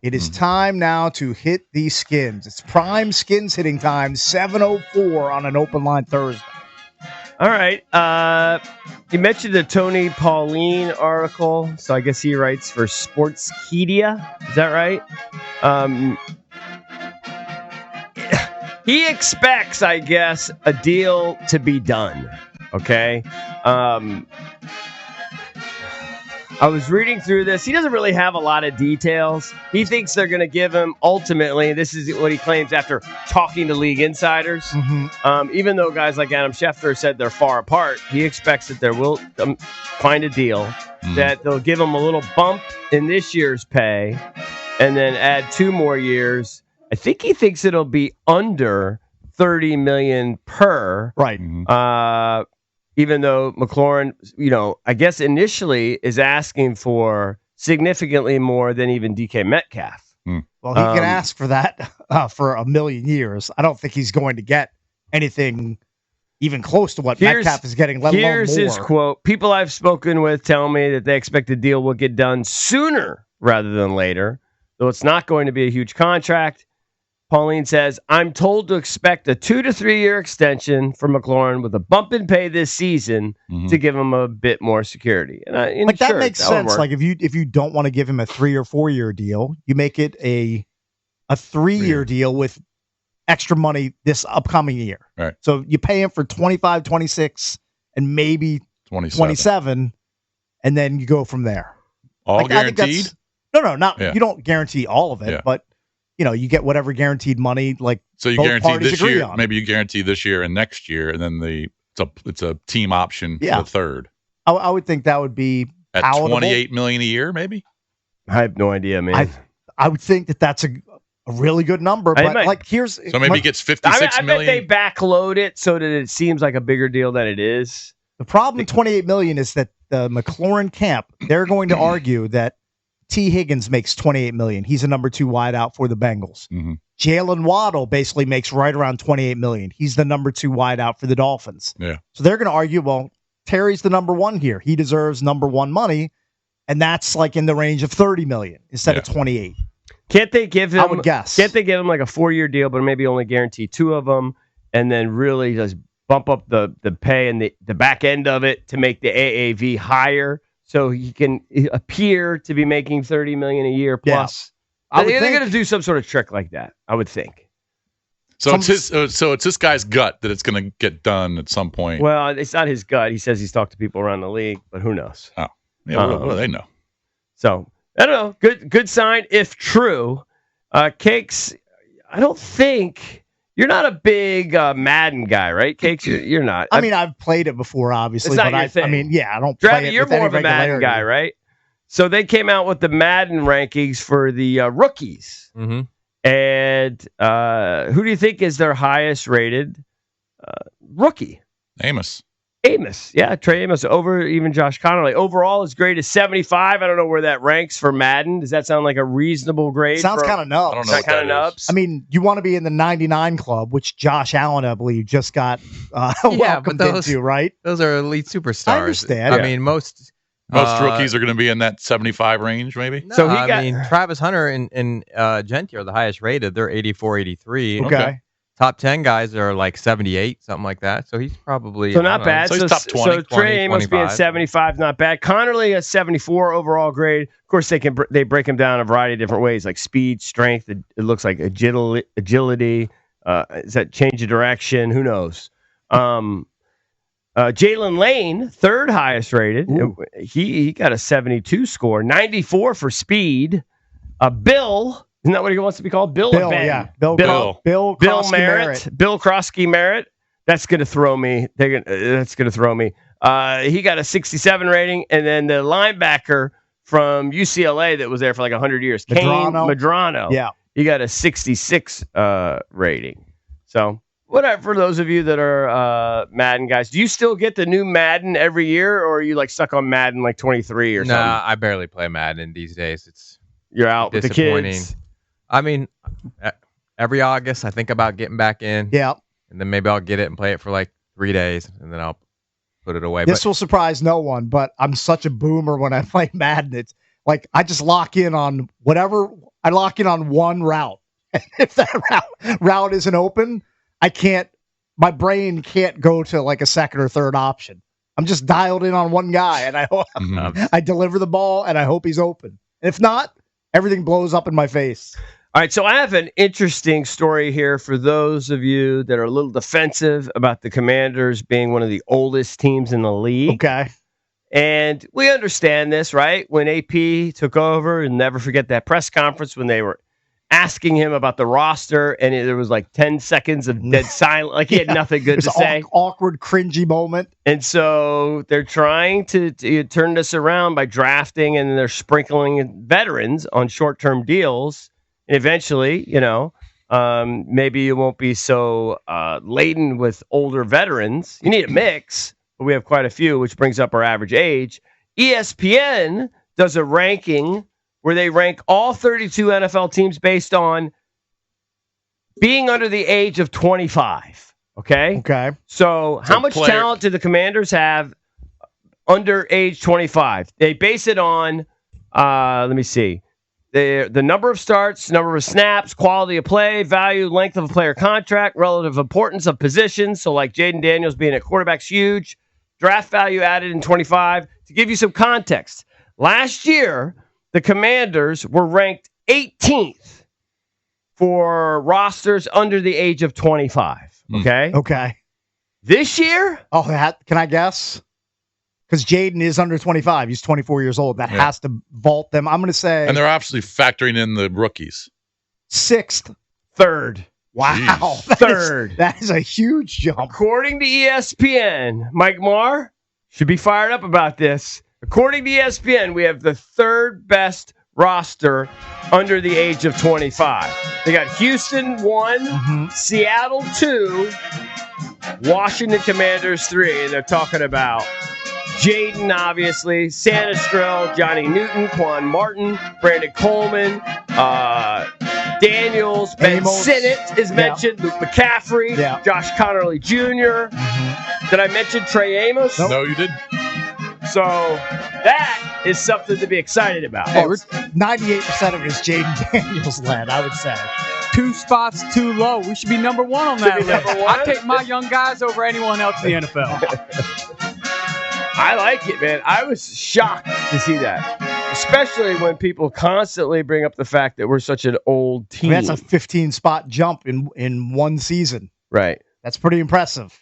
It is time now to hit these skins. It's prime skins hitting time, 7:04 on an open line Thursday. All right. You mentioned the Tony Pauline article, so I guess he writes for Sportskedia. Is that right? He expects, I guess, a deal to be done. Okay. I was reading through this. He doesn't really have a lot of details. He thinks they're going to give him, ultimately, this is what he claims after talking to league insiders. Mm-hmm. Even though guys like Adam Schefter said they're far apart, he expects that they will find a deal that they'll give him a little bump in this year's pay and then add 2 more years. I think he thinks it'll be under $30 million per. Right. Even though McLaren, I guess initially is asking for significantly more than even DK Metcalf. Well, he can ask for that for a million years. I don't think he's going to get anything even close to what Metcalf is getting, let alone more. Here's his quote. People I've spoken with tell me that they expect the deal will get done sooner rather than later, though it's not going to be a huge contract. Pauline says, I'm told to expect a 2 to 3 year extension for McLaurin with a bump in pay this season to give him a bit more security. And that makes sense. Like if you don't want to give him a 3 or 4 year deal, you make it a 3 year deal with extra money this upcoming year. Right. So you pay him for 25, 26, and maybe 27, and then you go from there. All guaranteed? No, not you don't guarantee all of it, but you get whatever guaranteed money. So you guarantee this year, maybe you guarantee this year and next year, and then it's a team option for the third. I would think that would be at palatable. $28 million a year, maybe. I have no idea, man. I would think that's a really good number, but so maybe he gets $56 million. I bet they backload it so that it seems like a bigger deal than it is. The problem with $28 million is that the McLaurin camp, they're going to argue that T. Higgins makes $28 million. He's a number 2 wideout for the Bengals. Mm-hmm. Jalen Waddle basically makes right around $28 million. He's the number 2 wideout for the Dolphins. Yeah. So they're going to argue, well, Terry's the number 1 here. He deserves number 1 money, and that's like in the range of $30 million instead of 28. Can't they give him? I would guess. Can't they give him like a 4-year deal, but maybe only guarantee 2 of them, and then really just bump up the pay and the back end of it to make the AAV higher? So he can appear to be making $30 million a year plus. Yeah. They're going to do some sort of trick like that, I would think. So it's this guy's gut that it's going to get done at some point. Well, it's not his gut. He says he's talked to people around the league, but who knows? Oh, yeah. What do they know? So I don't know. Good sign if true. Cakes, I don't think. You're not a big Madden guy, right, Cakes? You're not. I mean, I've played it before, obviously. It's not but your thing. I mean, I don't play it you're with more any of a Madden guy, right? So they came out with the Madden rankings for the rookies. Mm-hmm. And who do you think is their highest rated rookie? Amos. Yeah, Trey Amos over even Josh Connolly. Overall, his grade is 75. I don't know where that ranks for Madden. Does that sound like a reasonable grade? Sounds kind of nubs. I don't know what that nubs? I mean, you want to be in the 99 club, which Josh Allen, I believe, just got welcomed into, right? Those are elite superstars. I understand. I mean, most rookies are going to be in that 75 range, maybe. No, so I mean, Travis Hunter and Genti are the highest rated. They're 84, 83. Okay. Top 10 guys are like 78, something like that. So he's probably not bad. So he's top 20. So Trey Amos being 75, not bad. Connerly has 74 overall grade. Of course, they break him down a variety of different ways, like speed, strength. It looks like agility. Is that change of direction? Who knows? Jalen Lane, third highest rated. He got a 72 score, 94 for speed. Bill. Isn't that what he wants to be called? Bill yeah. Bill Merritt. Bill Krosky Merritt. That's going to throw me. That's going to throw me. He got a 67 rating. And then the linebacker from UCLA that was there for like 100 years, Medrano. Yeah. He got a 66 rating. So whatever, for those of you that are Madden guys. Do you still get the new Madden every year, or are you like stuck on Madden like 23 or something? Nah, I barely play Madden these days. You're out with the kids. I mean, every August I think about getting back in. Yeah. And then maybe I'll get it and play it for like 3 days, and then I'll put it away. This will surprise no one, but I'm such a boomer when I play Madden. It's like I just lock in on whatever I lock in on one route. And if that route isn't open, my brain can't go to like a second or third option. I'm just dialed in on one guy, and I deliver the ball, and I hope he's open. And if not, everything blows up in my face. All right, so I have an interesting story here for those of you that are a little defensive about the Commanders being one of the oldest teams in the league. Okay. And we understand this, right? When AP took over, and never forget that press conference when they were asking him about the roster, and there was like 10 seconds of dead silence. Like he had nothing good to say. Awkward, cringy moment. And so they're trying to turn this around by drafting, and they're sprinkling veterans on short-term deals. And eventually, maybe you won't be so laden with older veterans. You need a mix, but we have quite a few, which brings up our average age. ESPN does a ranking where they rank all 32 NFL teams based on being under the age of 25. Okay? Okay. So how much talent do the Commanders have under age 25? They base it on, let me see, the number of starts, number of snaps, quality of play, value, length of a player contract, relative importance of positions. So like Jaden Daniels being at quarterback's huge. Draft value added in 25. To give you some context, last year, the Commanders were ranked 18th for rosters under the age of 25. Okay? Okay. This year? Oh, can I guess? Because Jaden is under 25. He's 24 years old. That has to vault them. I'm going to say... And they're obviously factoring in the rookies. 6th. 3rd. Wow. That is a huge jump. According to ESPN, Mike Marr should be fired up about this. According to ESPN, we have the 3rd best roster under the age of 25. They got Houston 1, Seattle 2, Washington Commanders 3, and they're talking about Jaden, obviously, Sanistrell, Johnny Newton, Quan Martin, Brandon Coleman, Daniels, Ben Sinnott is mentioned, Luke McCaffrey, Josh Connerly Jr. Did I mention Trey Amos? No, you didn't. So that is something to be excited about. Hey, 98% of it is Jaden Daniels led, I would say. 2 spots too low. We should be number 1 on that list. I take my young guys over anyone else in the NFL. I like it, man. I was shocked to see that, especially when people constantly bring up the fact that we're such an old team. That's a 15-spot jump in one season. Right. That's pretty impressive.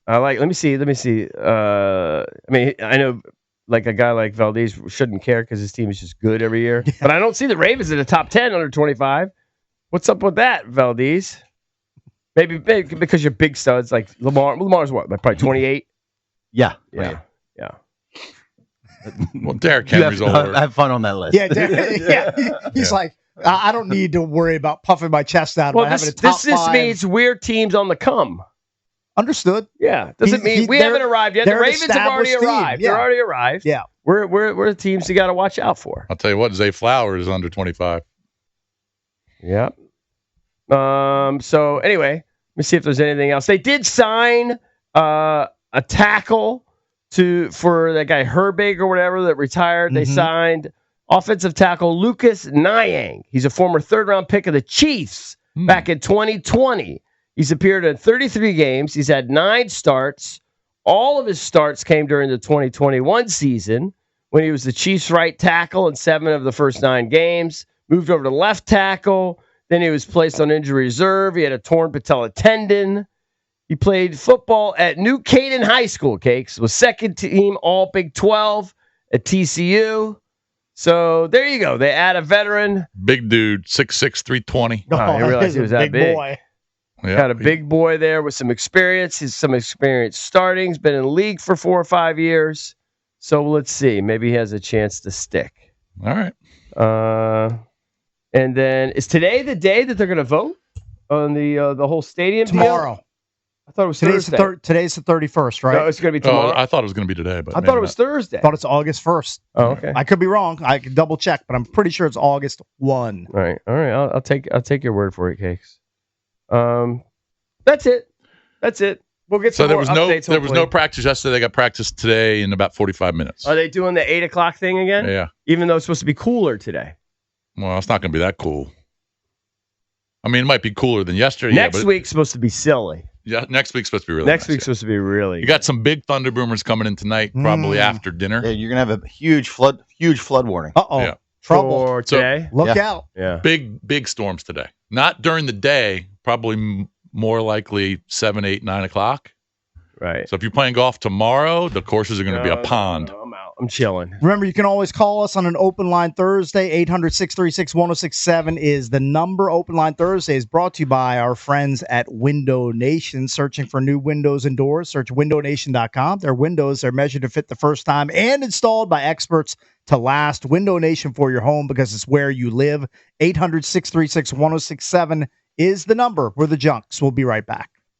Let me see. I know like a guy like Valdez shouldn't care because his team is just good every year. But I don't see the Ravens in the top 10 under 25. What's up with that, Valdez? Maybe because you're big studs like Lamar. Lamar's what? Like probably 28? Yeah. Well, Derrick Henry's older. Have fun on that list. Yeah. He's like, I don't need to worry about puffing my chest out by having a top this just means we're teams on the come. Understood. Yeah. Doesn't mean we haven't arrived yet. The Ravens have already arrived. Yeah. They're already arrived. Yeah. We're the teams you got to watch out for. I'll tell you what, Zay Flowers is under 25. Yeah. So anyway, let me see if there's anything else. They did sign a tackle for that guy Herbig or whatever that retired. They signed offensive tackle Lucas Nyang. He's a former 3rd-round pick of the Chiefs back in 2020. He's appeared in 33 games. He's had 9 starts. All of his starts came during the 2021 season when he was the Chiefs' right tackle in 7 of the first 9 games. Moved over to left tackle. Then he was placed on injury reserve. He had a torn patella tendon. He played football at New Canaan High School, Cakes. Was 2nd team All Big 12 at TCU. So there you go. They add a veteran. Big dude, 6'6", 320. Oh, I didn't realize he was that big. Boy. Yeah, got a big boy there with some experience. He's some experience starting. He's been in the league for 4 or 5 years. So let's see. Maybe he has a chance to stick. All right. And then is today the day that they're going to vote on the whole stadium Tomorrow. deal? I thought it was Thursday. Today's the 31st, right? No, it's going to be tomorrow. I thought it was going to be today, but I thought it was Thursday. I thought it's August 1st. Oh, okay. I could be wrong. I could double check, but I'm pretty sure it's August 1. All right. I'll take your word for it, Cakes. That's it. We'll get some there more was updates. there was no practice yesterday. They got practice today in about 45 minutes. Are they doing the 8 o'clock thing again? Yeah. Even though it's supposed to be cooler today. Well, it's not going to be that cool. I mean, it might be cooler than yesterday. Next week's supposed to be silly. Yeah, next week's supposed to be really Next nice, week's supposed to be really. You got some big thunder boomers coming in tonight, probably after dinner. Yeah, you're gonna have a huge flood warning. Uh-oh. Yeah. Trouble. For today. Look out. Yeah. Big storms today. Not during the day, probably more likely 7, 8, 9 o'clock. Right. So if you're playing golf tomorrow, the courses are going to be a pond. No, I'm out. I'm chilling. Remember, you can always call us on an open line Thursday. 800-636-1067 is the number. Open line Thursday is brought to you by our friends at Window Nation. Searching for new windows and doors, search windownation.com. Their windows are measured to fit the first time and installed by experts to last. Window Nation for your home because it's where you live. 800-636-1067 is the number. We're the Junks. We'll be right back.